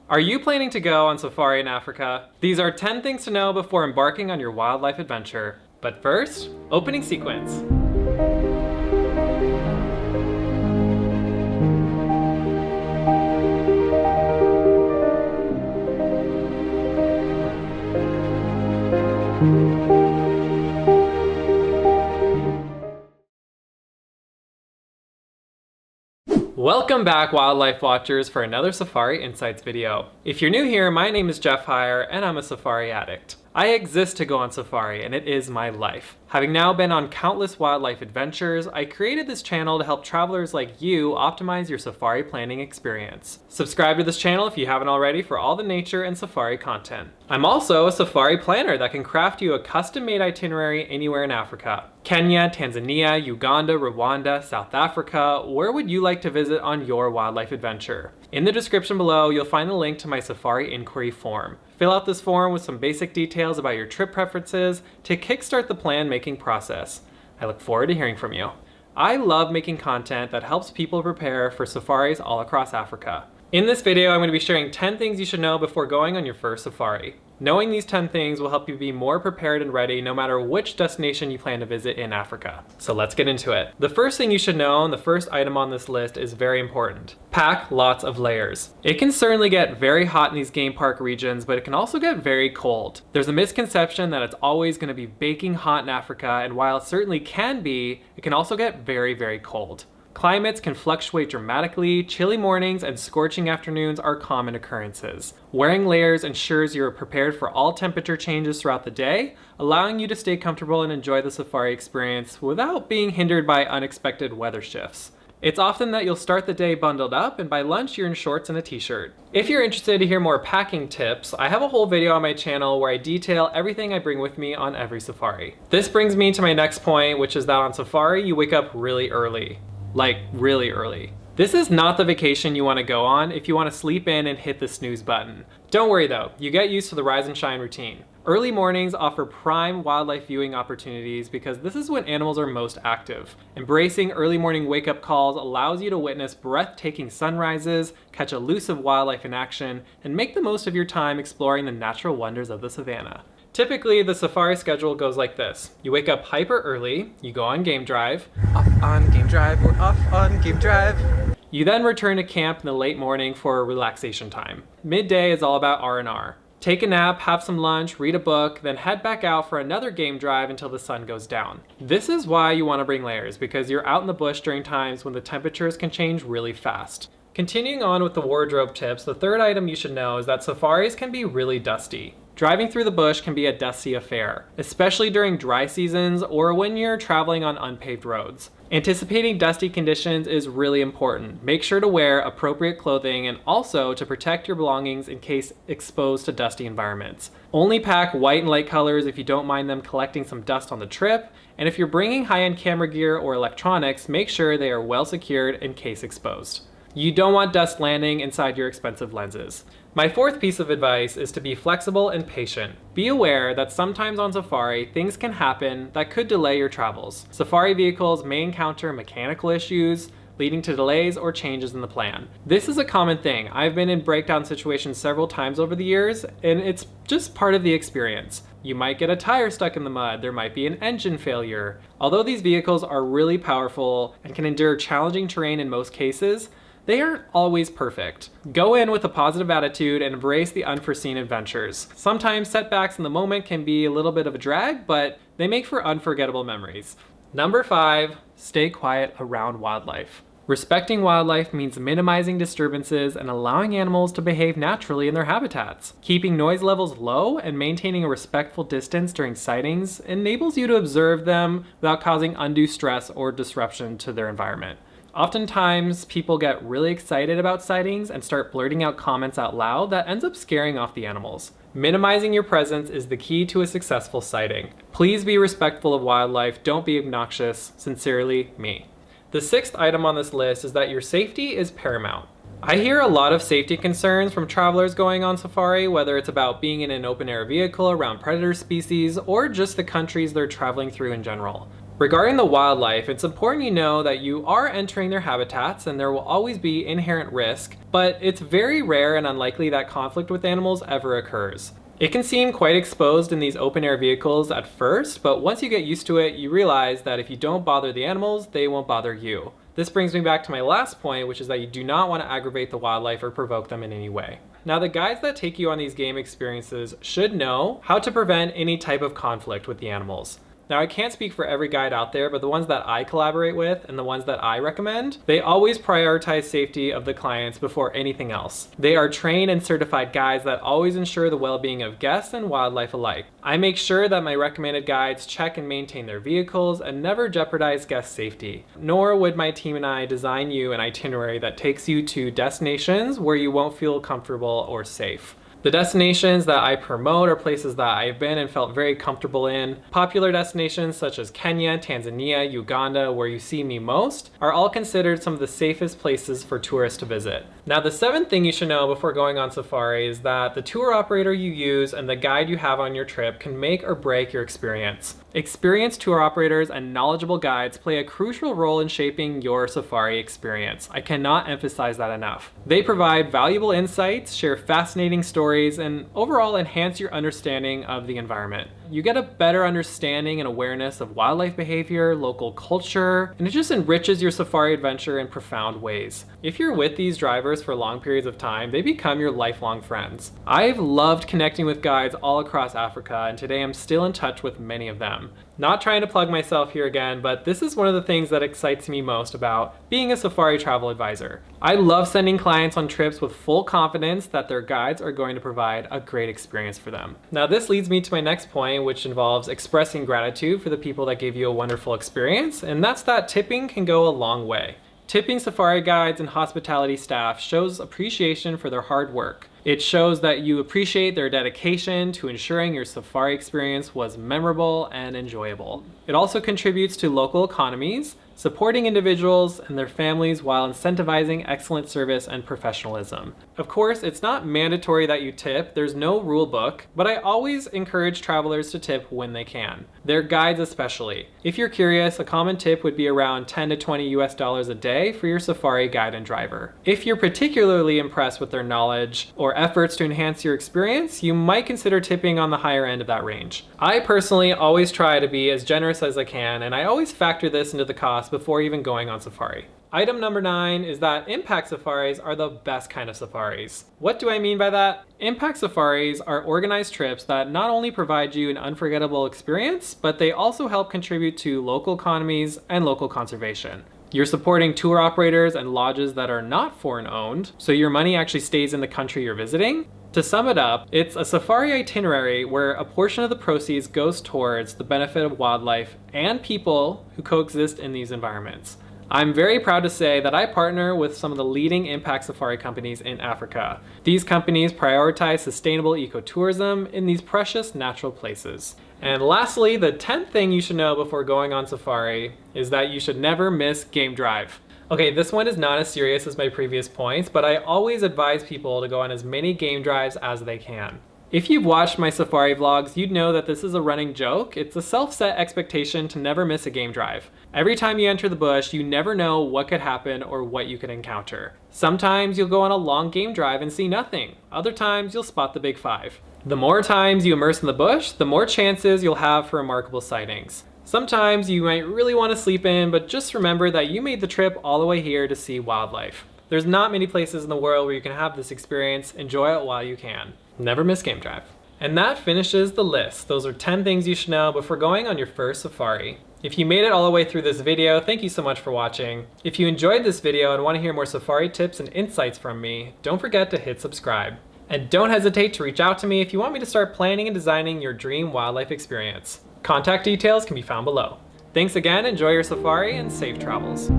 Are you planning to go on safari in Africa? These are 10 things to know before embarking on your wildlife adventure. But first, opening sequence. Welcome back, wildlife watchers, for another Safari Insights video. If you're new here, my name is Jeff Heyer and I'm a safari addict. I exist to go on safari and it is my life. Having now been on countless wildlife adventures, I created this channel to help travelers like you optimize your safari planning experience. Subscribe to this channel if you haven't already for all the nature and safari content. I'm also a safari planner that can craft you a custom-made itinerary anywhere in Africa. Kenya, Tanzania, Uganda, Rwanda, South Africa, where would you like to visit on your wildlife adventure? In the description below, you'll find the link to my safari inquiry form. Fill out this form with some basic details about your trip preferences to kickstart the plan making process. I look forward to hearing from you. I love making content that helps people prepare for safaris all across Africa. In this video, I'm going to be sharing 10 things you should know before going on your first safari. Knowing these 10 things will help you be more prepared and ready no matter which destination you plan to visit in Africa. So let's get into it. The first thing you should know, and the first item on this list, is very important. Pack lots of layers. It can certainly get very hot in these game park regions, but it can also get very cold. There's a misconception that it's always going to be baking hot in Africa, and while it certainly can be, it can also get very, very cold. Climates can fluctuate dramatically. Chilly mornings and scorching afternoons are common occurrences. Wearing layers ensures you're prepared for all temperature changes throughout the day, allowing you to stay comfortable and enjoy the safari experience without being hindered by unexpected weather shifts. It's often that you'll start the day bundled up and by lunch you're in shorts and a t-shirt. If you're interested to hear more packing tips, I have a whole video on my channel where I detail everything I bring with me on every safari. This brings me to my next point, which is that on safari you wake up really early. Like really early. This is not the vacation you want to go on if you want to sleep in and hit the snooze button. Don't worry though, you get used to the rise and shine routine. Early mornings offer prime wildlife viewing opportunities because this is when animals are most active. Embracing early morning wake-up calls allows you to witness breathtaking sunrises, catch elusive wildlife in action, and make the most of your time exploring the natural wonders of the savannah. Typically, the safari schedule goes like this. You wake up hyper early, you go on game drive. Off on game drive, we're off on game drive. You then return to camp in the late morning for relaxation time. Midday is all about R&R. Take a nap, have some lunch, read a book, then head back out for another game drive until the sun goes down. This is why you want to bring layers, because you're out in the bush during times when the temperatures can change really fast. Continuing on with the wardrobe tips, the third item you should know is that safaris can be really dusty. Driving through the bush can be a dusty affair, especially during dry seasons or when you're traveling on unpaved roads. Anticipating dusty conditions is really important. Make sure to wear appropriate clothing and also to protect your belongings in case exposed to dusty environments. Only pack white and light colors if you don't mind them collecting some dust on the trip, and if you're bringing high-end camera gear or electronics, make sure they are well secured in case exposed. You don't want dust landing inside your expensive lenses. My fourth piece of advice is to be flexible and patient. Be aware that sometimes on safari, things can happen that could delay your travels. Safari vehicles may encounter mechanical issues, leading to delays or changes in the plan. This is a common thing. I've been in breakdown situations several times over the years, and it's just part of the experience. You might get a tire stuck in the mud, there might be an engine failure. Although these vehicles are really powerful and can endure challenging terrain in most cases, they aren't always perfect. Go in with a positive attitude and embrace the unforeseen adventures. Sometimes setbacks in the moment can be a little bit of a drag, but they make for unforgettable memories. Number 5, stay quiet around wildlife. Respecting wildlife means minimizing disturbances and allowing animals to behave naturally in their habitats. Keeping noise levels low and maintaining a respectful distance during sightings enables you to observe them without causing undue stress or disruption to their environment. Oftentimes, people get really excited about sightings and start blurting out comments out loud that ends up scaring off the animals. Minimizing your presence is the key to a successful sighting. Please be respectful of wildlife, don't be obnoxious. Sincerely, me. The sixth item on this list is that your safety is paramount. I hear a lot of safety concerns from travelers going on safari, whether it's about being in an open air vehicle around predator species or just the countries they're traveling through in general. Regarding the wildlife, it's important you know that you are entering their habitats and there will always be inherent risk, but it's very rare and unlikely that conflict with animals ever occurs. It can seem quite exposed in these open air vehicles at first, but once you get used to it, you realize that if you don't bother the animals, they won't bother you. This brings me back to my last point, which is that you do not want to aggravate the wildlife or provoke them in any way. Now, the guides that take you on these game experiences should know how to prevent any type of conflict with the animals. Now, I can't speak for every guide out there, but the ones that I collaborate with and the ones that I recommend, they always prioritize safety of the clients before anything else. They are trained and certified guides that always ensure the well-being of guests and wildlife alike. I make sure that my recommended guides check and maintain their vehicles and never jeopardize guest safety. Nor would my team and I design you an itinerary that takes you to destinations where you won't feel comfortable or safe. The destinations that I promote are places that I've been and felt very comfortable in. Popular destinations such as Kenya, Tanzania, Uganda, where you see me most, are all considered some of the safest places for tourists to visit. Now, the seventh thing you should know before going on safari is that the tour operator you use and the guide you have on your trip can make or break your experience. Experienced tour operators and knowledgeable guides play a crucial role in shaping your safari experience. I cannot emphasize that enough. They provide valuable insights, share fascinating stories, and overall enhance your understanding of the environment. You get a better understanding and awareness of wildlife behavior, local culture, and it just enriches your safari adventure in profound ways. If you're with these drivers for long periods of time, they become your lifelong friends. I've loved connecting with guides all across Africa, and today I'm still in touch with many of them. Not trying to plug myself here again, but this is one of the things that excites me most about being a safari travel advisor. I love sending clients on trips with full confidence that their guides are going to provide a great experience for them. Now, this leads me to my next point, which involves expressing gratitude for the people that gave you a wonderful experience, and that's that tipping can go a long way. Tipping safari guides and hospitality staff shows appreciation for their hard work. It shows that you appreciate their dedication to ensuring your safari experience was memorable and enjoyable. It also contributes to local economies, supporting individuals and their families while incentivizing excellent service and professionalism. Of course, it's not mandatory that you tip, there's no rule book, but I always encourage travelers to tip when they can. Their guides especially. If you're curious, a common tip would be around 10 to 20 US dollars a day for your safari guide and driver. If you're particularly impressed with their knowledge or efforts to enhance your experience, you might consider tipping on the higher end of that range. I personally always try to be as generous as I can, and I always factor this into the cost before even going on safari. Item number 9 is that impact safaris are the best kind of safaris. What do I mean by that? Impact safaris are organized trips that not only provide you an unforgettable experience, but they also help contribute to local economies and local conservation. You're supporting tour operators and lodges that are not foreign owned, so your money actually stays in the country you're visiting. To sum it up, it's a safari itinerary where a portion of the proceeds goes towards the benefit of wildlife and people who coexist in these environments. I'm very proud to say that I partner with some of the leading impact safari companies in Africa. These companies prioritize sustainable ecotourism in these precious natural places. And lastly, the 10th thing you should know before going on safari is that you should never miss game drive. Okay, this one is not as serious as my previous points, but I always advise people to go on as many game drives as they can. If you've watched my safari vlogs, you'd know that this is a running joke. It's a self-set expectation to never miss a game drive. Every time you enter the bush, you never know what could happen or what you could encounter. Sometimes you'll go on a long game drive and see nothing. Other times you'll spot the big five. The more times you immerse in the bush, the more chances you'll have for remarkable sightings. Sometimes you might really want to sleep in, but just remember that you made the trip all the way here to see wildlife. There's not many places in the world where you can have this experience. Enjoy it while you can. Never miss game drive. And that finishes the list. Those are 10 things you should know before going on your first safari. If you made it all the way through this video, thank you so much for watching. If you enjoyed this video and want to hear more safari tips and insights from me, don't forget to hit subscribe. And don't hesitate to reach out to me if you want me to start planning and designing your dream wildlife experience. Contact details can be found below. Thanks again, enjoy your safari, and safe travels.